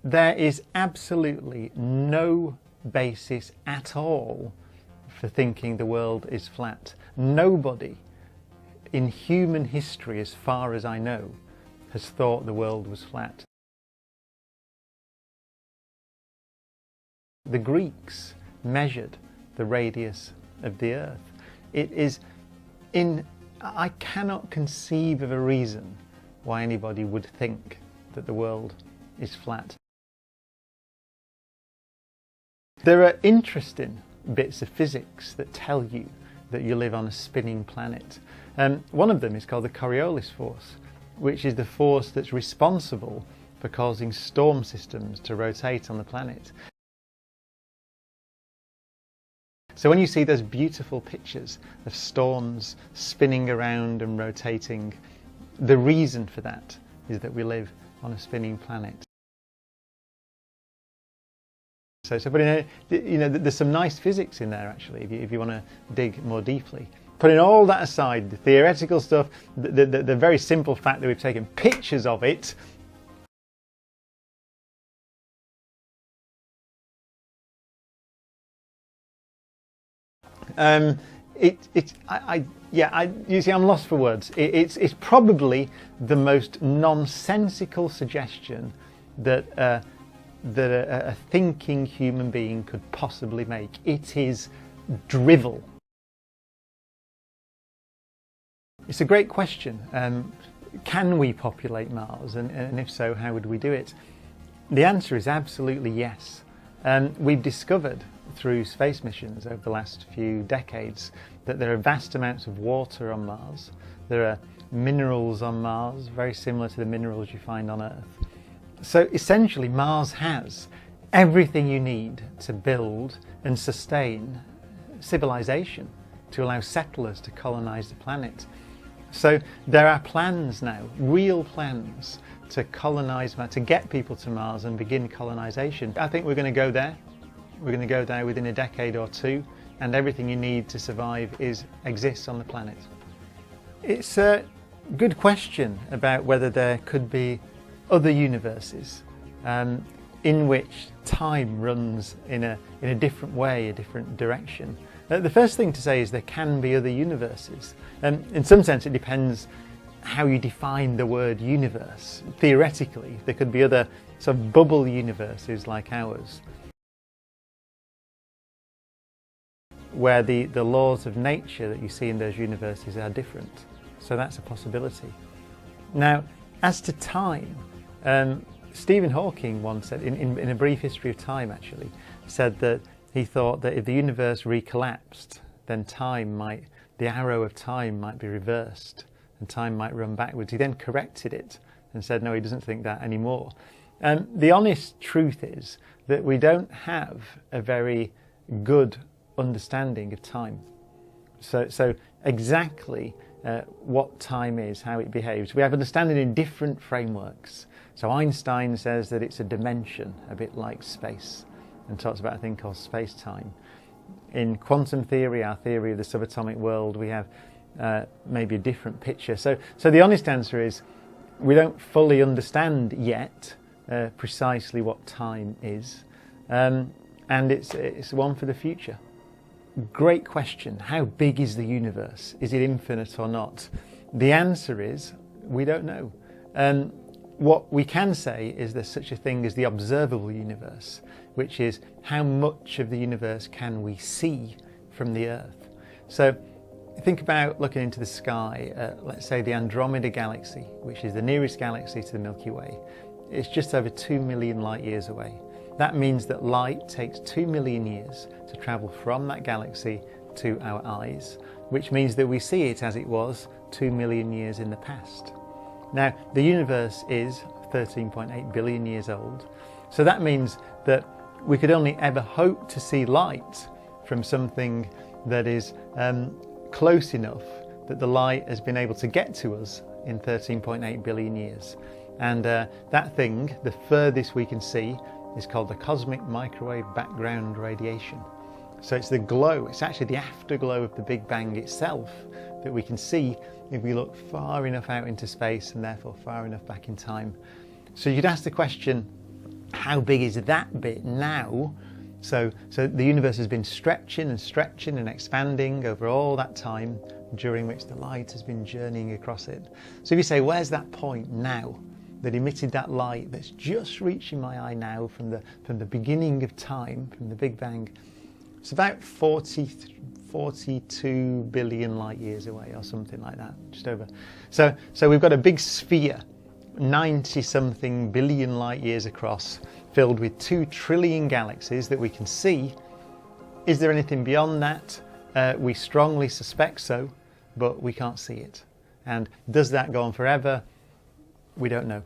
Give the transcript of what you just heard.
There is absolutely no basis at all for thinking the world is flat. Nobody in human history, as far as I know, has thought the world was flat. The Greeks measured the radius of the earth. I cannot conceive of a reason why anybody would think that the world is flat. There are interesting bits of physics that tell you that you live on a spinning planet. One of them is called the Coriolis force, which is the force that's responsible for causing storm systems to rotate on the planet. So when you see those beautiful pictures of storms spinning around and rotating, the reason for that is that we live on a spinning planet. But there's some nice physics in there actually, if you want to dig more deeply. Putting all that aside, the theoretical stuff, the very simple fact that we've taken pictures of it, you see, I'm lost for words. It's probably the most nonsensical suggestion that a thinking human being could possibly make. It is drivel. It's a great question. Can we populate Mars? And if so, how would we do it? The answer is absolutely yes. We've discovered through space missions over the last few decades that there are vast amounts of water on Mars. There are minerals on Mars, very similar to the minerals you find on Earth. So essentially Mars has everything you need to build and sustain civilization, to allow settlers to colonize the planet. So there are plans now, real plans, to colonize Mars, to get people to Mars and begin colonization. I think we're going to go there. We're going to go there within a decade or two, and everything you need to survive exists on the planet. It's a good question about whether there could be other universes in which time runs in a different way, a different direction. The first thing to say is there can be other universes. In some sense it depends how you define the word universe. Theoretically there could be other sort of bubble universes like ours, where the laws of nature that you see in those universes are different. So that's a possibility. Now, as to time, Stephen Hawking once said, in A Brief History of Time actually, said that he thought that if the universe recollapsed, then the arrow of time might be reversed and time might run backwards. He then corrected it and said no, he doesn't think that anymore. The honest truth is that we don't have a very good understanding of time. So exactly what time is, how it behaves. We have understanding in different frameworks. So Einstein says that it's a dimension, a bit like space, and talks about a thing called space-time. In quantum theory, our theory of the subatomic world, we have maybe a different picture. So the honest answer is we don't fully understand yet precisely what time is, and it's one for the future. Great question. How big is the universe? Is it infinite or not? The answer is we don't know. What we can say is there's such a thing as the observable universe, which is how much of the universe can we see from the Earth. So think about looking into the sky, let's say the Andromeda galaxy, which is the nearest galaxy to the Milky Way. It's just over 2 million light years away. That means that light takes 2 million years to travel from that galaxy to our eyes, which means that we see it as it was 2 million years in the past. Now, the universe is 13.8 billion years old, so that means that we could only ever hope to see light from something that is close enough that the light has been able to get to us in 13.8 billion years. And that thing, the furthest we can see, is called the cosmic microwave background radiation. So it's the glow, it's actually the afterglow of the Big Bang itself that we can see if we look far enough out into space and therefore far enough back in time. So you could ask the question, How big is that bit now? So the universe has been stretching and stretching and expanding over all that time during which the light has been journeying across it. So if you say, where's that point now that emitted that light that's just reaching my eye now from the beginning of time, from the Big Bang? It's about 42 billion light years away or something like that, just over. So we've got a big sphere, 90 something billion light years across, filled with 2 trillion galaxies that we can see. Is there anything beyond that? We strongly suspect so, but we can't see it. And does that go on forever? We don't know.